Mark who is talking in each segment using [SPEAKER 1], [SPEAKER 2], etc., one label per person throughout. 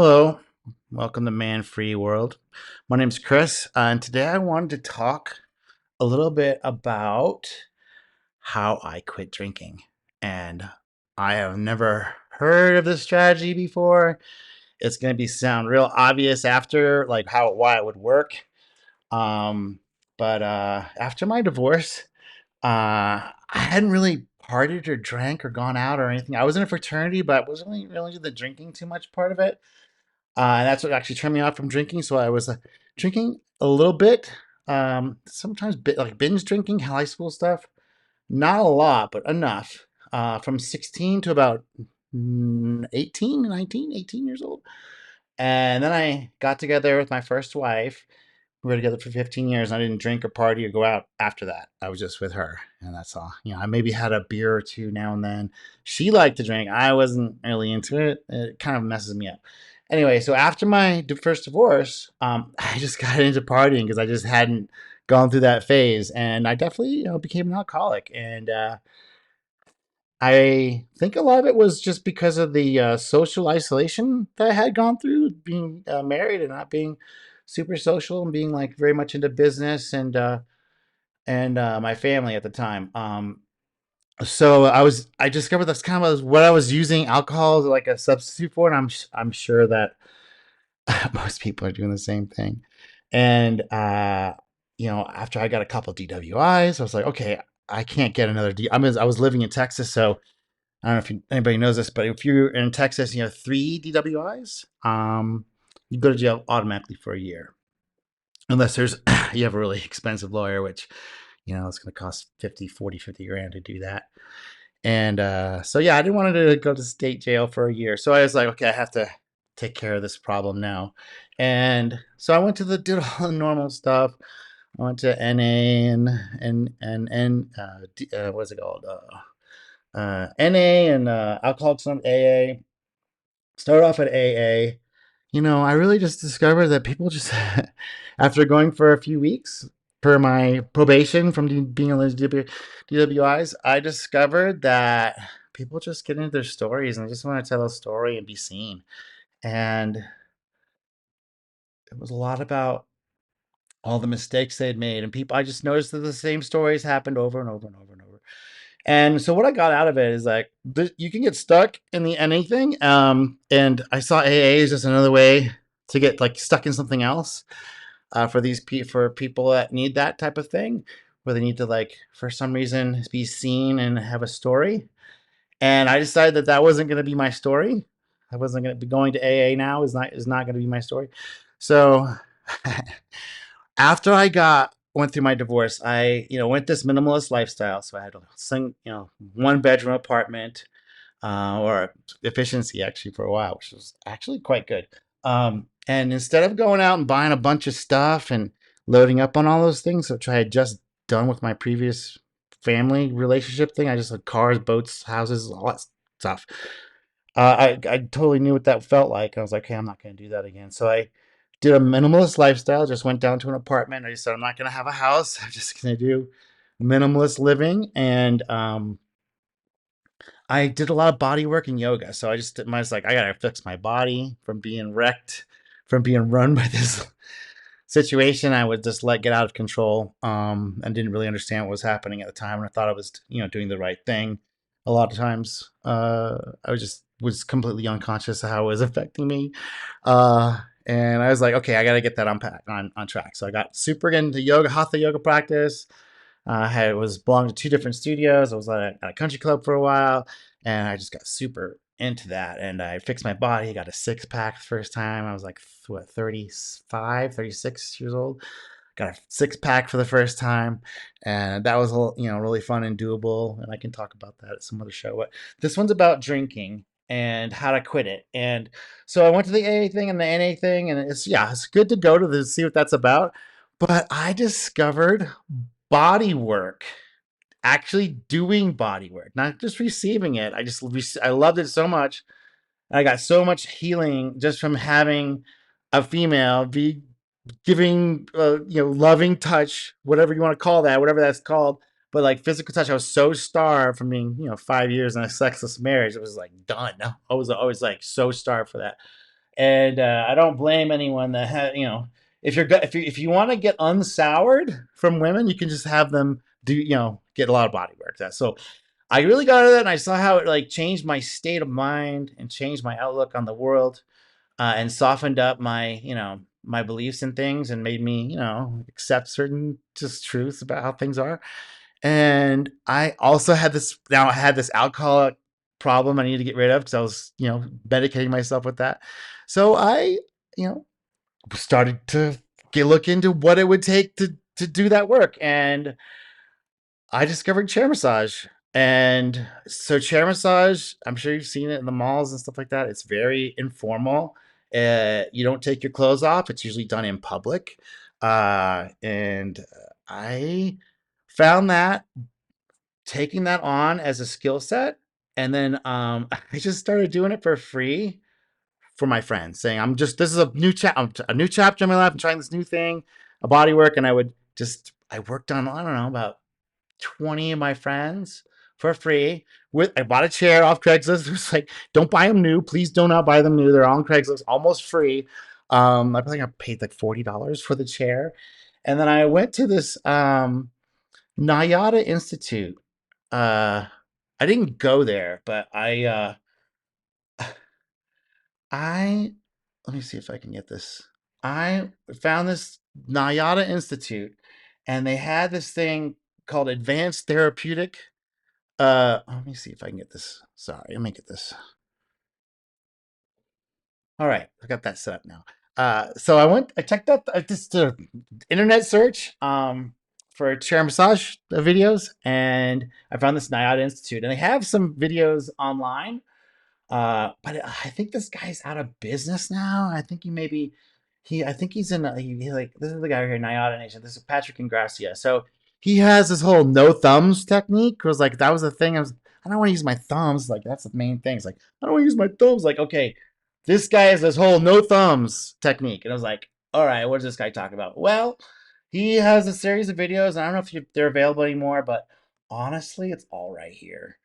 [SPEAKER 1] Hello, welcome to Man Free World. My name's Chris, and today I wanted to talk a little bit about how I quit drinking. And I have never heard of this strategy before. It's going to be sound real obvious after, like why it would work. Um, but after my divorce, I hadn't really partied or drank or gone out or anything. I was in a fraternity, but I wasn't really the drinking too much part of it. And that's what actually turned me off from drinking. So I was drinking a little bit, sometimes like binge drinking, high school stuff. Not a lot, but enough. From 16 to about 18, 19, 18 years old. And then I got together with my first wife. We were together for 15 years. And I didn't drink or party or go out after that. I was just with her. And that's all. I maybe had a beer or two now and then. She liked to drink. I wasn't really into it. It kind of messes me up. Anyway, so after my first divorce, I just got into partying because I just hadn't gone through that phase. And I definitely, became an alcoholic. And I think a lot of it was just because of the social isolation that I had gone through, being married and not being super social and being like very much into business and my family at the time. So I discovered that's kind of what I was using alcohol as like a substitute for, and I'm sure that most people are doing the same thing. And after I got a couple of DWIs, I was like, okay, I can't get another I was living in Texas, so I don't know if anybody knows this, but if you're in Texas, you have 3 DWIs, you go to jail automatically for a year, unless you have a really expensive lawyer, which it's going to cost 50 grand to do that. And so yeah, I didn't want to go to state jail for a year, so I was like, okay, I have to take care of this problem now. And so I went to did all the normal stuff. I went to NA and what's it called? NA and Alcoholics Anonymous AA. Started off at AA. I really just discovered that people just, after going for a few weeks per my probation from being on those DWIs, I discovered that people just get into their stories and they just want to tell a story and be seen. And it was a lot about all the mistakes they'd made. And I just noticed that the same stories happened over and over and over and over. And so what I got out of it is like you can get stuck in the anything. And I saw AA as just another way to get like stuck in something else for people that need that type of thing, where they need to like for some reason be seen and have a story. And I decided that wasn't going to be my story. I wasn't going to be going to AA now is not going to be my story. So after I went through my divorce, I went this minimalist lifestyle. So I had a one bedroom apartment, or efficiency actually for a while, which was actually quite good. And instead of going out and buying a bunch of stuff and loading up on all those things, which I had just done with my previous family relationship thing, I just had cars, boats, houses, all that stuff. I totally knew what that felt like. I was like, hey, I'm not going to do that again. So I did a minimalist lifestyle, just went down to an apartment. I just said, I'm not going to have a house. I'm just going to do minimalist living. And I did a lot of body work and yoga. So I was like, I got to fix my body from being wrecked, from being run by this situation. I would just get out of control, and didn't really understand what was happening at the time. And I thought I was, doing the right thing. A lot of times, I was completely unconscious of how it was affecting me. And I was like, okay, I got to get that on track. So I got super into hatha yoga practice. I was belonged to 2 different studios. I was at a country club for a while, and I just got super into that. And I fixed my body. Got a 6-pack the first time. I was like, what, 35, 36 years old. Got a 6-pack for the first time, and that was really fun and doable. And I can talk about that at some other show. But this one's about drinking and how to quit it. And so I went to the AA thing and the NA thing, and it's good to go to see what that's about. But I discovered body work, actually doing body work, not just receiving it. I loved it so much. I got so much healing just from having a female be giving, loving touch, whatever you want to call that, whatever that's called. But like physical touch, I was so starved from being, 5 years in a sexless marriage. It was like done. I was always like so starved for that. And I don't blame anyone that if you want to get unsoured from women, you can just have them do get a lot of body work. That so I really got into that, and I saw how it like changed my state of mind and changed my outlook on the world, and softened up my my beliefs and things, and made me accept certain just truths about how things are. And I also had this now I had this alcoholic problem I needed to get rid of because I was medicating myself with that. So I you know started to look into what it would take to do that work, and I discovered chair massage. And so chair massage, I'm sure you've seen it in the malls and stuff like that. It's very informal. You don't take your clothes off. It's usually done in public. And I found that taking that on as a skill set, and then I just started doing it for free for my friends, saying, "I'm just this is a new chapter in my life. I'm trying this new thing, a body work." And I worked on I don't know about 20 of my friends for free. I bought a chair off Craigslist. It was like, don't buy them new. Please do not buy them new. They're on Craigslist, almost free. I think I paid like $40 for the chair. And then I went to this Nayada Institute. Uh, I didn't go there, but I let me see if I can get this. I found this Nayada Institute, and they had this thing called Advanced Therapeutic. Let me see if I can get this. Sorry, let me get this. All right, I got that set up now. So I checked out just a internet search for chair massage videos, and I found this Nayada Institute, and they have some videos online. But I think this guy's out of business now. I think I think he's in, like, this is the guy here, Nyada Nation. This is Patrick Ingracia. So he has this whole no thumbs technique. Was like, that was the thing. I don't want to use my thumbs. Like, that's the main thing. It's like, I don't want to use my thumbs. Like, okay, this guy has this whole no thumbs technique. And I was like, all right, what does this guy talk about? Well, he has a series of videos. And I don't know if they're available anymore, but honestly, it's all right here.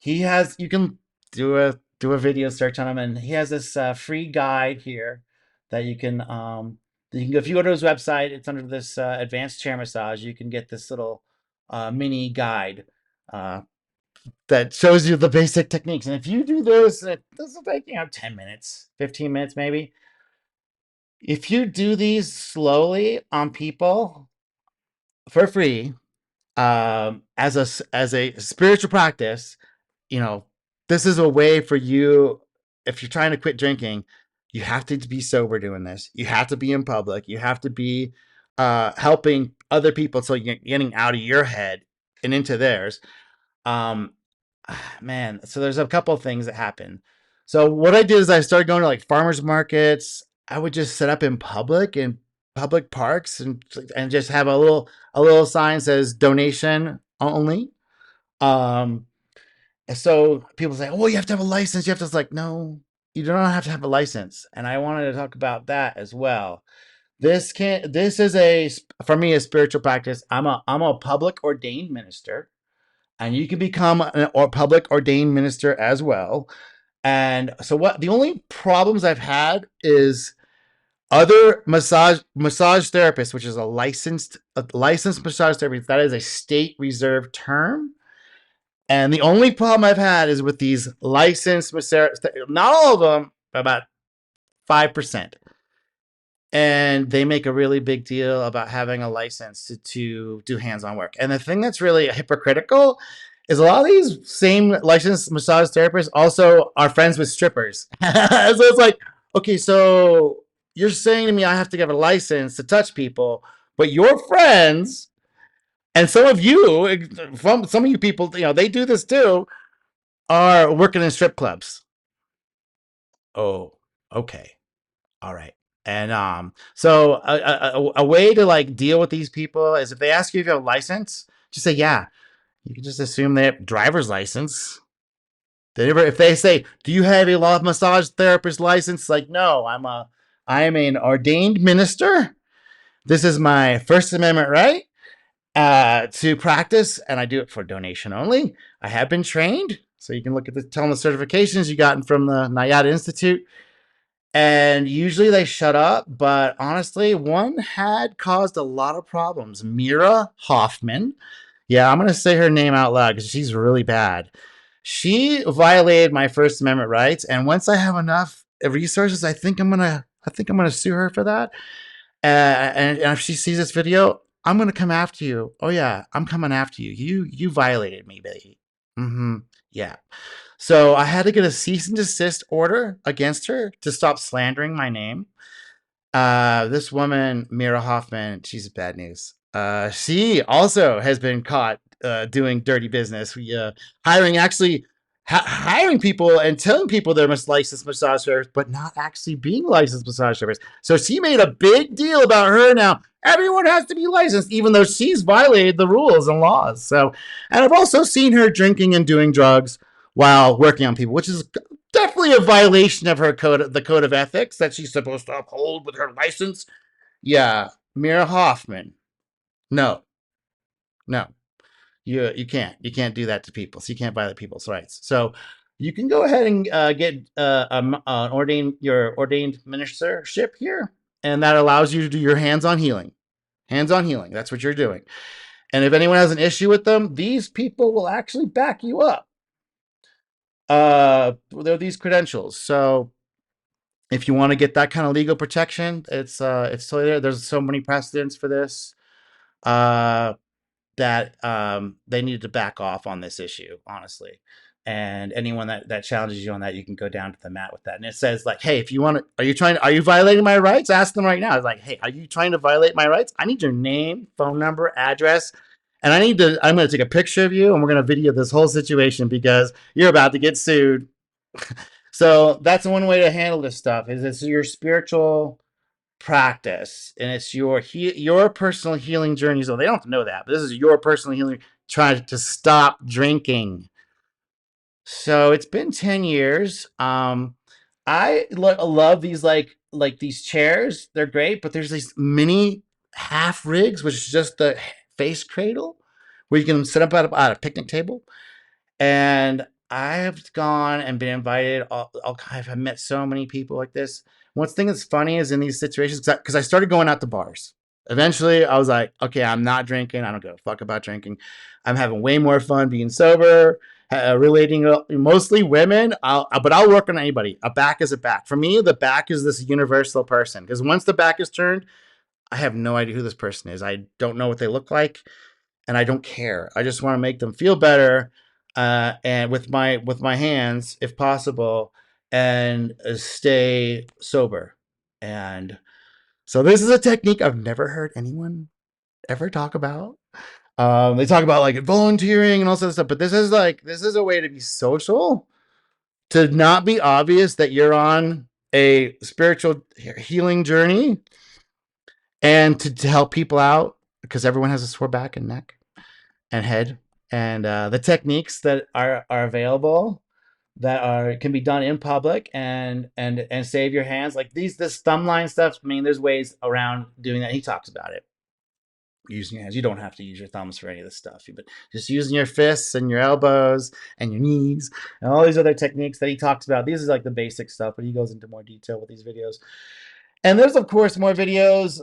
[SPEAKER 1] You can do a video search on him, and he has this free guide here that you can go. If you go to his website, it's under this advanced chair massage. You can get this little mini guide uh, that shows you the basic techniques. And if you do this will take 10 minutes, 15 minutes maybe. If you do these slowly on people for free, as a spiritual practice, you know, this is a way for you. If you're trying to quit drinking, you have to be sober doing this. You have to be in public. You have to be helping other people, so you're getting out of your head and into theirs. Um, Man, so there's a couple of things that happen. So what I did is I started going to like farmers markets. I would just set up in public parks, and just have a little sign that says donation only. Um, and so people say, "Oh, you have to have a license. You have to." It's like, no, you don't have to have a license. And I wanted to talk about that as well. This is for me a spiritual practice. I'm a public ordained minister, and you can become a public ordained minister as well. And so what the only problems I've had is other massage therapists, which is a licensed massage therapist. That is a state reserved term. And the only problem I've had is with these licensed massage, not all of them, but about 5%. And they make a really big deal about having a license to do hands-on work. And the thing that's really hypocritical is a lot of these same licensed massage therapists also are friends with strippers. So it's like, okay, so you're saying to me I have to get a license to touch people, but your friends and some of you people, they do this too, are working in strip clubs. Oh, okay. All right. And so a way to like deal with these people is, if they ask you if you have a license, just say yeah. You can just assume they have driver's license. If they say, "Do you have a law massage therapist license?" Like, no, I am an ordained minister. This is my First Amendment right to practice, and I do it for donation only. I have been trained, so you can look at tell them the certifications you gotten from the Nayada Institute. And usually they shut up, but honestly, one had caused a lot of problems. Mira Hoffman. Yeah, I'm going to say her name out loud because she's really bad. She violated my First Amendment rights, and once I have enough resources, I think I'm gonna sue her for that. And if she sees this video, I'm gonna come after you. Oh yeah, I'm coming after you. You violated me, baby. Mm-hmm. Yeah. So I had to get a cease and desist order against her to stop slandering my name. This woman, Mira Hoffman, she's bad news. She also has been caught doing dirty business. Hiring actually hiring people and telling people they're licensed massage therapists, but not actually being licensed massage therapists. So she made a big deal about her now. Everyone has to be licensed, even though she's violated the rules and laws. So, and I've also seen her drinking and doing drugs while working on people, which is definitely a violation of her code, the code of ethics that she's supposed to uphold with her license. Yeah, Mira Hoffman. No, no, you can't do that to people. So you can't violate people's rights. So you can go ahead and get ordained your ordained ministership here, and that allows you to do your hands-on healing. Hands-on healing. That's what you're doing. And if anyone has an issue with them, these people will actually back you up. They're these credentials. So if you want to get that kind of legal protection, it's totally there. There's so many precedents for this uh, that they need to back off on this issue, honestly. And anyone that challenges you on that, you can go down to the mat with that. And it says like, hey, if you want to, are you violating my rights? Ask them right now. It's like, hey, are you trying to violate my rights? I need your name, phone number, address, and I'm going to take a picture of you, and we're going to video this whole situation because you're about to get sued. So that's one way to handle this stuff. Is it's your spiritual practice, and it's your personal healing journey. So they don't have to know that, but this is your personal healing, trying to stop drinking. So it's been 10 years. Love these like these chairs. They're great, but there's these mini half rigs, which is just the face cradle, where you can set up at a picnic table. And I've gone and been invited. I've met so many people like this. One thing that's funny is in these situations, because I started going out to bars. Eventually, I was like, okay, I'm not drinking. I don't give a fuck about drinking. I'm having way more fun being sober, relating mostly women. But I'll work on anybody. A back is a back. For me, the back is this universal person. Because once the back is turned, I have no idea who this person is. I don't know what they look like, and I don't care. I just want to make them feel better, and with my hands, if possible, and stay sober. And so this is a technique I've never heard anyone ever talk about. They talk about like volunteering and all sorts of stuff, but this is a way to be social, to not be obvious that you're on a spiritual healing journey, and to help people out because everyone has a sore back and neck and head. And the techniques that are available that are can be done in public and save your hands, like this thumb line stuff. I mean, there's ways around doing that. He talks about it using your hands. You don't have to use your thumbs for any of this stuff, but just using your fists and your elbows and your knees and all these other techniques that he talks about. These are like the basic stuff, but he goes into more detail with these videos. And there's of course more videos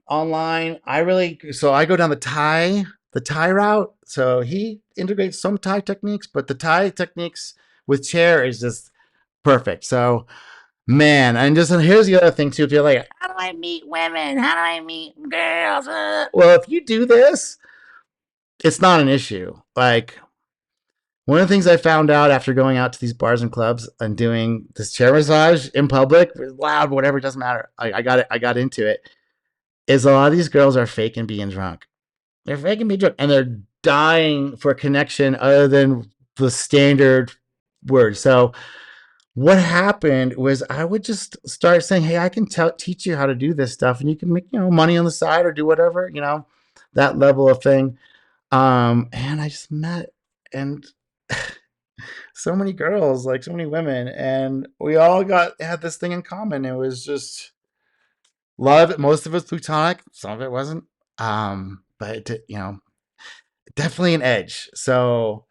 [SPEAKER 1] online. I go down the Thai route. So he integrates some Thai techniques, but the Thai techniques with chair is just perfect. So man, and here's the other thing too. If you're like, how do I meet women? How do I meet girls? Well, if you do this, it's not an issue. Like one of the things I found out after going out to these bars and clubs and doing this chair massage in public, loud, whatever, it doesn't matter. I got it. I got into it. Is a lot of these girls are faking being drunk. They're faking being drunk, and they're dying for a connection other than the standard word. So what happened was I would just start saying, "Hey, I can teach you how to do this stuff, and you can make money on the side or do whatever, that level of thing." And I just met and so many girls, like so many women, and we all had this thing in common. It was just love. Most of it's plutonic, some of it wasn't. But definitely an edge. So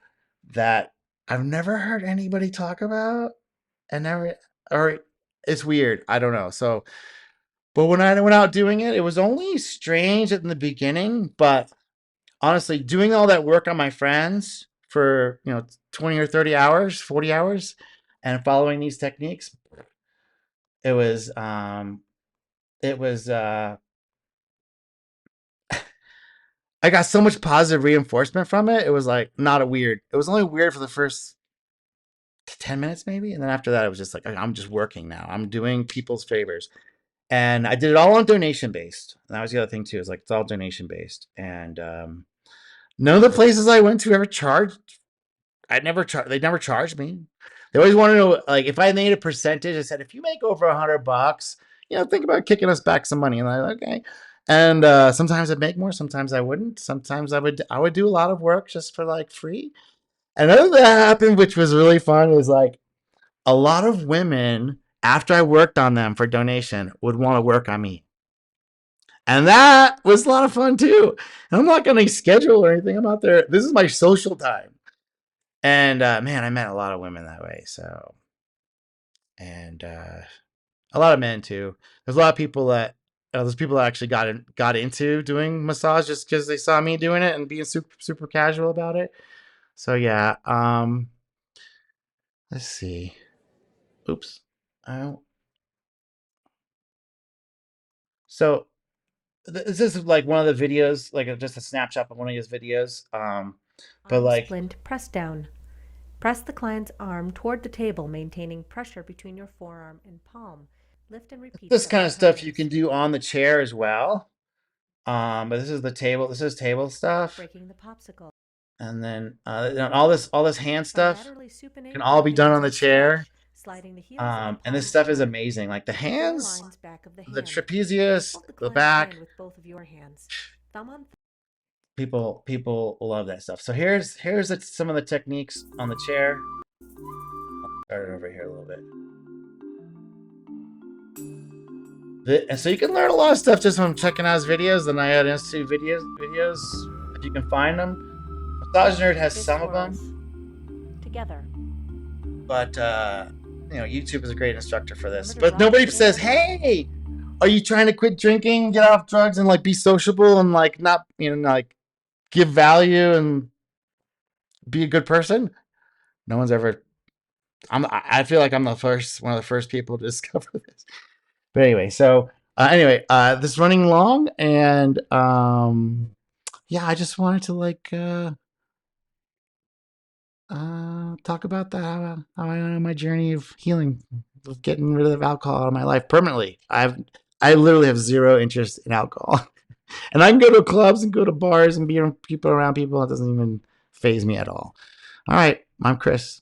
[SPEAKER 1] that I've never heard anybody talk about, and never or It's weird. I don't know. So, but when I went out doing it, it was only strange in the beginning. But honestly, doing all that work on my friends for 20 or 30 hours, 40 hours, and following these techniques, it was it was I got so much positive reinforcement from it. It was like not a weird. It was only weird for the first 10 minutes maybe, and then after that it was just like I'm just working now. I'm doing people's favors. And I did it all on donation based. And that was the other thing too. Is like it's all donation based. And none of the places I went to ever charged. I never charged. They never charged me. They always want to know, like, if I made a percentage. I said, if you make over $100, think about kicking us back some money. And I'm like, okay. And sometimes I'd make more. Sometimes I wouldn't. Sometimes I would do a lot of work just for like free. And another that happened, which was really fun, was like a lot of women after I worked on them for donation would want to work on me. And that was a lot of fun too. And I'm not going to schedule or anything. I'm out there. This is my social time. And man, I met a lot of women that way. So, and a lot of men too. There's a lot of people that there's people that actually got into doing massage just because they saw me doing it and being super super casual about it. So yeah. Let's see. Oops. Oh. So this is like one of the videos, like just a snapshot of one of his videos. But
[SPEAKER 2] Arm
[SPEAKER 1] like
[SPEAKER 2] splint, press down. Press the client's arm toward the table, maintaining pressure between your forearm and palm. Lift and repeat
[SPEAKER 1] this kind
[SPEAKER 2] several
[SPEAKER 1] of stuff you
[SPEAKER 2] times.
[SPEAKER 1] can do on the chair as well. But this is the table. This is table stuff,
[SPEAKER 2] Breaking the popsicle.
[SPEAKER 1] and then all this hand stuff
[SPEAKER 2] Bilaterally
[SPEAKER 1] can
[SPEAKER 2] supinate
[SPEAKER 1] all
[SPEAKER 2] your
[SPEAKER 1] be done
[SPEAKER 2] hands
[SPEAKER 1] on the
[SPEAKER 2] and
[SPEAKER 1] chair.
[SPEAKER 2] stretch, sliding the heels of the
[SPEAKER 1] And this
[SPEAKER 2] palms
[SPEAKER 1] stuff is
[SPEAKER 2] apart.
[SPEAKER 1] amazing. Like the
[SPEAKER 2] Make 4
[SPEAKER 1] hands,
[SPEAKER 2] lines back of the
[SPEAKER 1] the
[SPEAKER 2] hand.
[SPEAKER 1] trapezius,
[SPEAKER 2] Hold the
[SPEAKER 1] the
[SPEAKER 2] client's
[SPEAKER 1] back.
[SPEAKER 2] hand with both of your hands. Thumb on
[SPEAKER 1] People love that stuff. So here's some of the techniques on the chair. Start it over here a little bit. And so you can learn a lot of stuff just from checking out his videos. The Nayad Institute videos, if you can find them. Massage Nerd has
[SPEAKER 2] fist
[SPEAKER 1] some of
[SPEAKER 2] swirls.
[SPEAKER 1] them,
[SPEAKER 2] Together.
[SPEAKER 1] but YouTube is a great instructor for this.
[SPEAKER 2] Remember to
[SPEAKER 1] But
[SPEAKER 2] drop the
[SPEAKER 1] nobody
[SPEAKER 2] chair.
[SPEAKER 1] says, "Hey, are you trying to quit drinking, get off drugs, and like be sociable and like not like give value and be a good person?" No one's ever. I feel like I'm one of the first people to discover this. But anyway, so this is running long, and yeah, I just wanted to like talk about that how I went on my journey of healing, of getting rid of alcohol out of my life permanently. I literally have zero interest in alcohol, and I can go to clubs and go to bars and be around people. It doesn't even phase me at all. All right, I'm Chris.